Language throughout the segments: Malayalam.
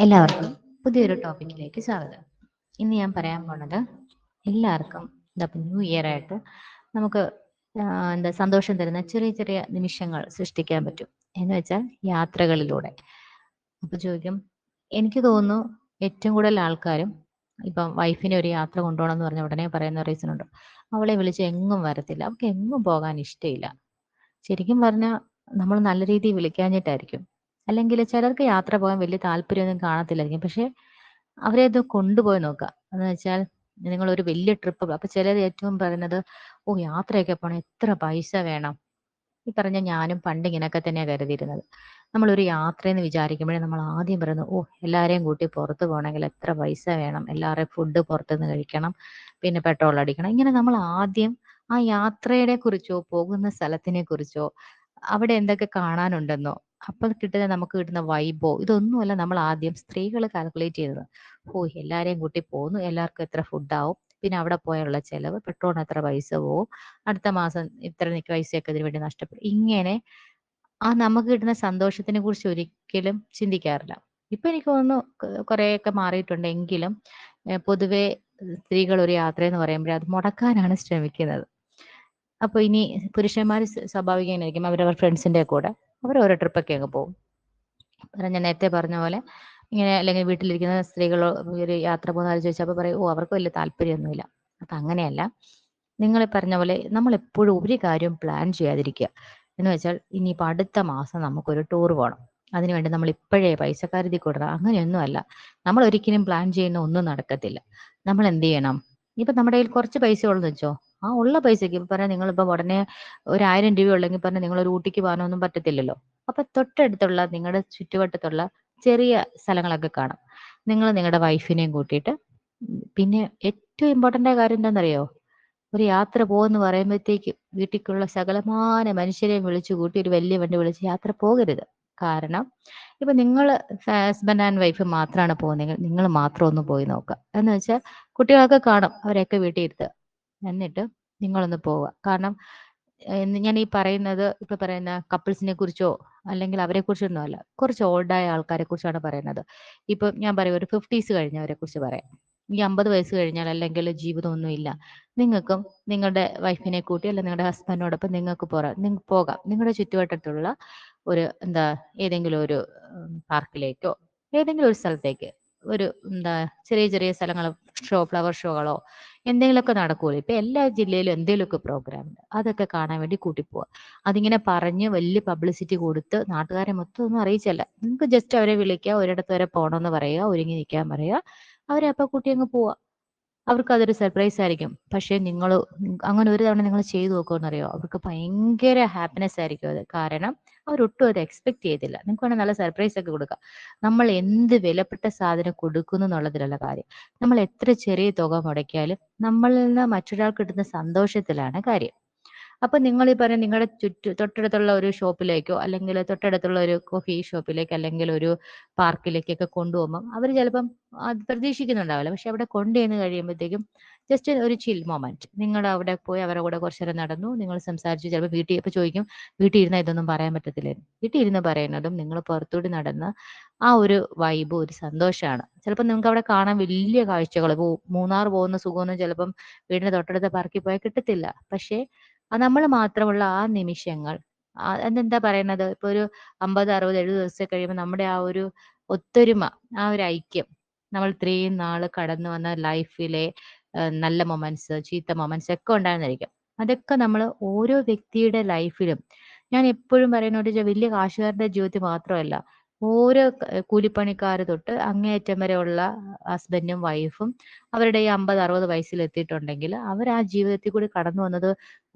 എല്ലാവർക്കും പുതിയൊരു ടോപ്പിക്കിലേക്ക് സ്വാഗതം. ഇന്ന് ഞാൻ പറയാൻ പോണത് എല്ലാവർക്കും ന്യൂ ഇയർ ആയിട്ട് നമുക്ക് സന്തോഷം തരുന്ന ചെറിയ ചെറിയ നിമിഷങ്ങൾ സൃഷ്ടിക്കാൻ പറ്റും എന്ന് വെച്ചാൽ യാത്രകളിലൂടെ. അപ്പൊ ചോദിക്കും, എനിക്ക് തോന്നുന്നു ഏറ്റവും കൂടുതൽ ആൾക്കാരും ഇപ്പം വൈഫിനെ ഒരു യാത്ര കൊണ്ടുപോകണം എന്ന് പറഞ്ഞ ഉടനെ പറയുന്ന റീസൺ ഉണ്ട്, അവളെ വിളിച്ച് എങ്ങും വരത്തില്ല, അവൾക്ക് എങ്ങും പോകാൻ ഇഷ്ടമില്ല. ശരിക്കും പറഞ്ഞാൽ നമ്മൾ നല്ല രീതിയിൽ വിളിക്കാഞ്ഞിട്ടായിരിക്കും. അല്ലെങ്കിൽ ചിലർക്ക് യാത്ര പോകാൻ വലിയ താല്പര്യമൊന്നും കാണത്തില്ലായിരിക്കും. പക്ഷെ അവരെ ഇത് കൊണ്ടുപോയി നോക്കുക എന്ന് വെച്ചാൽ, നിങ്ങൾ ഒരു വലിയ ട്രിപ്പ്, അപ്പൊ ചിലർ ഏറ്റവും പറയുന്നത്, ഓ യാത്രയൊക്കെ പോകണം എത്ര പൈസ വേണം. ഈ പറഞ്ഞ ഞാനും പണ്ട് ഇങ്ങനെയൊക്കെ തന്നെയാണ് കരുതിയിരുന്നത്. നമ്മളൊരു യാത്രയെന്ന് വിചാരിക്കുമ്പോഴേ നമ്മൾ ആദ്യം പറയുന്നത്, ഓ എല്ലാവരെയും കൂട്ടി പുറത്ത് പോകണമെങ്കിൽ എത്ര പൈസ വേണം, എല്ലാവരുടെയും ഫുഡ് പുറത്തുനിന്ന് കഴിക്കണം, പിന്നെ പെട്രോൾ അടിക്കണം. ഇങ്ങനെ നമ്മൾ ആദ്യം ആ യാത്രയെ കുറിച്ചോ പോകുന്ന സ്ഥലത്തിനെ കുറിച്ചോ അവിടെ എന്തൊക്കെ കാണാനുണ്ടെന്നോ അപ്പൊ നമുക്ക് കിട്ടുന്ന വൈബോ ഇതൊന്നുമല്ല നമ്മൾ ആദ്യം സ്ത്രീകൾ കാൽക്കുലേറ്റ് ചെയ്തത്. ഓ എല്ലാരെയും കൂട്ടി പോകുന്നു, എല്ലാവർക്കും എത്ര ഫുഡാവും, പിന്നെ അവിടെ പോയുള്ള ചെലവ്, പെട്രോളിന് എത്ര പൈസ പോവും, അടുത്ത മാസം ഇത്ര പൈസയൊക്കെ ഇതിനു വേണ്ടി നഷ്ടപ്പെടും. ഇങ്ങനെ ആ നമുക്ക് കിട്ടുന്ന സന്തോഷത്തിനെ കുറിച്ച് ഒരിക്കലും ചിന്തിക്കാറില്ല. ഇപ്പൊ എനിക്ക് തോന്നുന്നു കുറെയൊക്കെ മാറിയിട്ടുണ്ടെങ്കിലും പൊതുവെ സ്ത്രീകൾ ഒരു യാത്ര എന്ന് പറയുമ്പോൾ അത് മുടക്കാനാണ് ശ്രമിക്കുന്നത്. അപ്പൊ ഇനി പുരുഷന്മാർ സ്വാഭാവികമായിരിക്കും അവരവർ ഫ്രണ്ട്സിന്റെ കൂടെ അവർ ഓരോ ട്രിപ്പൊക്കെ അങ്ങ് പോകും. ഞാൻ നേരത്തെ പറഞ്ഞ പോലെ ഇങ്ങനെ അല്ലെങ്കിൽ വീട്ടിലിരിക്കുന്ന സ്ത്രീകൾ ഒരു യാത്ര പോകുന്ന ആൾ ചോദിച്ചപ്പോൾ പറയും, ഓ അവർക്ക് വലിയ താല്പര്യമൊന്നുമില്ല. അപ്പൊ അങ്ങനെയല്ല, നിങ്ങൾ പറഞ്ഞ പോലെ നമ്മൾ എപ്പോഴും ഒരു കാര്യം പ്ലാൻ ചെയ്യാതിരിക്കുക. എന്ന് വെച്ചാൽ ഇനിയിപ്പോൾ അടുത്ത മാസം നമുക്കൊരു ടൂർ പോകണം, അതിനുവേണ്ടി നമ്മൾ ഇപ്പോഴേ പൈസ കരുതി കൊടുക്കണം, അങ്ങനെയൊന്നും അല്ല. നമ്മൾ ഒരിക്കലും പ്ലാൻ ചെയ്യുന്ന ഒന്നും നടക്കത്തില്ല. നമ്മൾ എന്ത് ചെയ്യണം, ഇപ്പൊ നമ്മുടെ കയ്യിൽ കുറച്ച് പൈസ ഉള്ളതെന്ന് വെച്ചോ, ആ ഉള്ള പൈസക്ക് ഇപ്പൊ പറഞ്ഞാൽ നിങ്ങളിപ്പോ ഉടനെ ഒരു 1000 രൂപ ഉള്ളെങ്കിൽ പറഞ്ഞാൽ നിങ്ങൾ ഒരു ഊട്ടിക്ക് പോകാനൊന്നും പറ്റത്തില്ലല്ലോ. അപ്പൊ തൊട്ടടുത്തുള്ള നിങ്ങളുടെ ചുറ്റുവട്ടത്തുള്ള ചെറിയ സ്ഥലങ്ങളൊക്കെ കാണും. നിങ്ങൾ നിങ്ങളുടെ വൈഫിനെയും കൂട്ടിയിട്ട് പിന്നെ ഏറ്റവും ഇമ്പോർട്ടന്റ് ആയ കാര്യം എന്താണെന്നറിയോ, ഒരു യാത്ര പോകുമെന്ന് പറയുമ്പോഴത്തേക്ക് വീട്ടിലുള്ള സകലമാന മനുഷ്യരെയും വിളിച്ചു കൂട്ടി ഒരു വലിയ വണ്ടി വിളിച്ച് യാത്ര പോകരുത്. കാരണം ഇപ്പൊ നിങ്ങൾ ഹസ്ബൻഡ് ആൻഡ് വൈഫ് മാത്രമാണ് പോകുന്നതെങ്കിൽ നിങ്ങൾ മാത്രം ഒന്ന് പോയി നോക്കുക. എന്ന് വെച്ചാൽ കുട്ടികളൊക്കെ കാണും, അവരെയൊക്കെ വീട്ടിൽ ഇരുത്തുക, എന്നിട്ട് നിങ്ങളൊന്ന് പോവുക. കാരണം ഞാൻ ഈ പറയുന്നത് ഇപ്പൊ പറയുന്ന കപ്പിൾസിനെ കുറിച്ചോ അല്ലെങ്കിൽ അവരെ കുറിച്ചൊന്നും അല്ല, കുറച്ച് ഓൾഡായ ആൾക്കാരെ കുറിച്ചാണ് പറയുന്നത്. ഇപ്പൊ ഞാൻ പറയും, ഒരു 50s കഴിഞ്ഞവരെ കുറിച്ച് പറയാം. ഈ 50 വയസ്സ് കഴിഞ്ഞാൽ അല്ലെങ്കിൽ ജീവിതമൊന്നും ഇല്ല, നിങ്ങൾക്കും നിങ്ങളുടെ വൈഫിനെ കൂട്ടി അല്ലെങ്കിൽ നിങ്ങളുടെ ഹസ്ബൻഡിനോടൊപ്പം നിങ്ങൾക്ക് പോകാം. നിങ്ങളുടെ ചുറ്റുവട്ടത്തുള്ള ഒരു ഏതെങ്കിലും ഒരു പാർക്കിലേക്കോ ഏതെങ്കിലും ഒരു സ്ഥലത്തേക്ക്, ഒരു ചെറിയ ചെറിയ സ്ഥലങ്ങൾ, ഫ്ലവർ ഷോകളോ എന്തെങ്കിലുമൊക്കെ നടക്കൂല. ഇപ്പൊ എല്ലാ ജില്ലയിലും എന്തെങ്കിലുമൊക്കെ പ്രോഗ്രാം ഉണ്ട്, അതൊക്കെ കാണാൻ വേണ്ടി കൂട്ടിപ്പോവാ. അതിങ്ങനെ പറഞ്ഞ് വലിയ പബ്ലിസിറ്റി കൊടുത്ത് നാട്ടുകാരെ മൊത്തം ഒന്നും അറിയിച്ചല്ല, നിങ്ങൾക്ക് ജസ്റ്റ് അവരെ വിളിക്കുക, ഒരിടത്ത് വരെ പോകണമെന്ന് പറയുക, ഒരുങ്ങി നിൽക്കാൻ പറയുക, അവരെ അപ്പൊ കൂട്ടി അങ്ങ് പോവാ. അവർക്ക് അതൊരു സർപ്രൈസ് ആയിരിക്കും. പക്ഷെ നിങ്ങൾ അങ്ങനെ ഒരു തവണ നിങ്ങൾ ചെയ്തു നോക്കുമെന്നറിയോ, അവർക്ക് ഭയങ്കര ഹാപ്പിനെസ് ആയിരിക്കും അത്. കാരണം അവരൊട്ടും അത് എക്സ്പെക്ട് ചെയ്തില്ല. നിങ്ങൾക്ക് വേണമെങ്കിൽ നല്ല സർപ്രൈസ് ഒക്കെ കൊടുക്കാം. നമ്മൾ എന്ത് വിലപ്പെട്ട സാധനം കൊടുക്കുന്നു എന്നുള്ളതിലുള്ള കാര്യം. നമ്മൾ എത്ര ചെറിയ തുക മുടക്കിയാലും നമ്മളിൽ നിന്ന് മറ്റൊരാൾക്ക് കിട്ടുന്ന സന്തോഷത്തിലാണ് കാര്യം. അപ്പൊ നിങ്ങൾ ഈ പറഞ്ഞ നിങ്ങളുടെ തൊട്ടടുത്തുള്ള ഒരു ഷോപ്പിലേക്കോ അല്ലെങ്കിൽ തൊട്ടടുത്തുള്ള ഒരു കോഫി ഷോപ്പിലേക്ക് അല്ലെങ്കിൽ ഒരു പാർക്കിലേക്കൊക്കെ കൊണ്ടുപോകുമ്പോൾ അവർ ചിലപ്പം അത് പ്രതീക്ഷിക്കുന്നുണ്ടാവില്ല. പക്ഷെ അവിടെ കൊണ്ടുചെന്ന് കഴിയുമ്പോഴത്തേക്കും ജസ്റ്റ് ഒരു ചിൽ മൊമെന്റ്, നിങ്ങൾ അവിടെ പോയി അവരുടെ കൂടെ കുറച്ചു നേരം നടന്നു, നിങ്ങൾ സംസാരിച്ചു. ചിലപ്പോൾ വീട്ടിൽ ഇപ്പൊ ചോദിക്കും, വീട്ടിൽ ഇരുന്ന ഇതൊന്നും പറയാൻ പറ്റത്തില്ലേ. വീട്ടിൽ ഇരുന്ന് പറയുന്നതും നിങ്ങൾ പുറത്തൂടി നടന്ന ആ ഒരു വൈബ് ഒരു സന്തോഷമാണ്. ചിലപ്പോൾ നിങ്ങൾക്ക് അവിടെ കാണാൻ വലിയ കാഴ്ചകൾ, ഇപ്പോൾ മൂന്നാർ പോകുന്ന സുഖമൊന്നും ചിലപ്പം വീടിന്റെ തൊട്ടടുത്ത പാർക്കിൽ പോയാൽ കിട്ടത്തില്ല. പക്ഷേ നമ്മൾ മാത്രമുള്ള ആ നിമിഷങ്ങൾ, അതെന്താ പറയുന്നത്, ഇപ്പൊ ഒരു 50, 60, 70 ദിവസം കഴിയുമ്പോൾ നമ്മുടെ ആ ഒരു ഒത്തൊരുമ, ആ ഒരു ഐക്യം, നമ്മൾ ഇത്രയും നാള് കടന്നു വന്ന ലൈഫിലെ നല്ല മൊമെന്റ്സ്, ചീത്ത മൊമെന്റ്സ് ഒക്കെ ഉണ്ടായിരുന്നിരിക്കും. അതൊക്കെ നമ്മൾ ഓരോ വ്യക്തിയുടെ ലൈഫിലും, ഞാൻ എപ്പോഴും പറയുന്നത് വലിയ കാശുകാരുടെ ജീവിതത്തിൽ മാത്രമല്ല, ഓരോ കൂലിപ്പണിക്കാർ തൊട്ട് അങ്ങേയറ്റം വരെയുള്ള ഹസ്ബൻഡും വൈഫും അവരുടെ ഈ 50, 60 വയസ്സിൽ എത്തിയിട്ടുണ്ടെങ്കിൽ അവർ ആ ജീവിതത്തിൽ കൂടി കടന്നു വന്നത്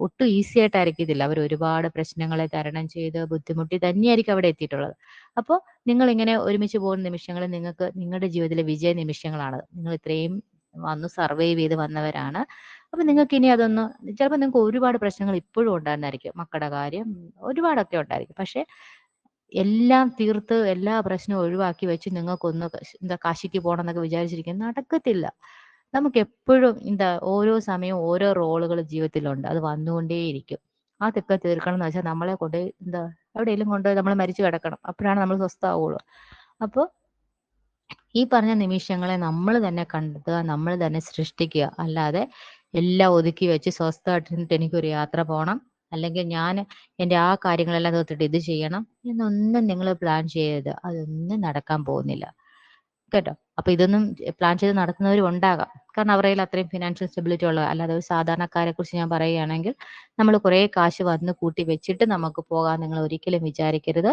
ഒട്ടും ഈസി ആയിട്ടായിരിക്കത്തില്ല. അവർ ഒരുപാട് പ്രശ്നങ്ങളെ തരണം ചെയ്ത് ബുദ്ധിമുട്ടി തന്നെയായിരിക്കും അവിടെ എത്തിയിട്ടുള്ളത്. അപ്പോൾ നിങ്ങൾ ഇങ്ങനെ ഒരുമിച്ച് പോകുന്ന നിമിഷങ്ങൾ നിങ്ങൾക്ക് നിങ്ങളുടെ ജീവിതത്തിലെ വിജയ നിമിഷങ്ങളാണ്. നിങ്ങൾ ഇത്രയും വന്ന് സർവൈവ് ചെയ്ത് വന്നവരാണ്. അപ്പൊ നിങ്ങൾക്ക് ഇനി അതൊന്ന്, ചിലപ്പോൾ നിങ്ങൾക്ക് ഒരുപാട് പ്രശ്നങ്ങൾ ഇപ്പോഴും ഉണ്ടായിരുന്നായിരിക്കും, മക്കളുടെ കാര്യം ഒരുപാടൊക്കെ ഉണ്ടായിരിക്കും. പക്ഷെ എല്ലാം തീർത്ത് എല്ലാ പ്രശ്നവും ഒഴിവാക്കി വെച്ച് നിങ്ങൾക്കൊന്ന് കാശിക്ക് പോകണം എന്നൊക്കെ വിചാരിച്ചിരിക്കുന്നത് നടക്കത്തില്ല. നമുക്ക് എപ്പോഴും ഓരോ സമയവും ഓരോ റോളുകൾ ജീവിതത്തിലുണ്ട്, അത് വന്നുകൊണ്ടേയിരിക്കും. അതൊക്കെ തീർക്കണം എന്ന് വെച്ചാൽ നമ്മളെ കൊണ്ട് എവിടെയെങ്കിലും കൊണ്ട് നമ്മൾ മരിച്ചു കിടക്കണം, അപ്പോഴാണ് നമ്മൾ സ്വസ്ഥമാവുള്ളൂ. അപ്പോൾ ഈ പറഞ്ഞ നിമിഷങ്ങളെ നമ്മൾ തന്നെ കണ്ടെത്തുക, നമ്മൾ തന്നെ സൃഷ്ടിക്കുക. അല്ലാതെ എല്ലാം ഒതുക്കി വെച്ച് സ്വസ്ഥമായിട്ടിരുന്നിട്ട് എനിക്കൊരു യാത്ര പോകണം, അല്ലെങ്കിൽ ഞാൻ എൻ്റെ ആ കാര്യങ്ങളെല്ലാം തീർത്തിട്ട് ഇത് ചെയ്യണം എന്നൊന്നും നിങ്ങൾ പ്ലാൻ ചെയ്യരുത്. അതൊന്നും നടക്കാൻ പോകുന്നില്ല കേട്ടോ. അപ്പൊ ഇതൊന്നും പ്ലാൻ ചെയ്ത് നടത്തുന്നവരും ഉണ്ടാകാം, കാരണം അവരുടെ കയ്യിൽ അത്രയും ഫിനാൻഷ്യൽ സ്റ്റെബിലിറ്റി ഉള്ളത്. അല്ലാതെ ഒരു സാധാരണക്കാരെ കുറിച്ച് ഞാൻ പറയുകയാണെങ്കിൽ നമ്മൾ കുറെ കാശ് വന്ന് കൂട്ടി വെച്ചിട്ട് നമുക്ക് പോകാൻ നിങ്ങൾ ഒരിക്കലും വിചാരിക്കരുത്.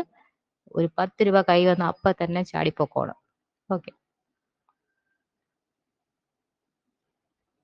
ഒരു 10 രൂപ കൈ വന്ന അപ്പൊ തന്നെ ചാടിപ്പോക്കോണം. ഓക്കെ.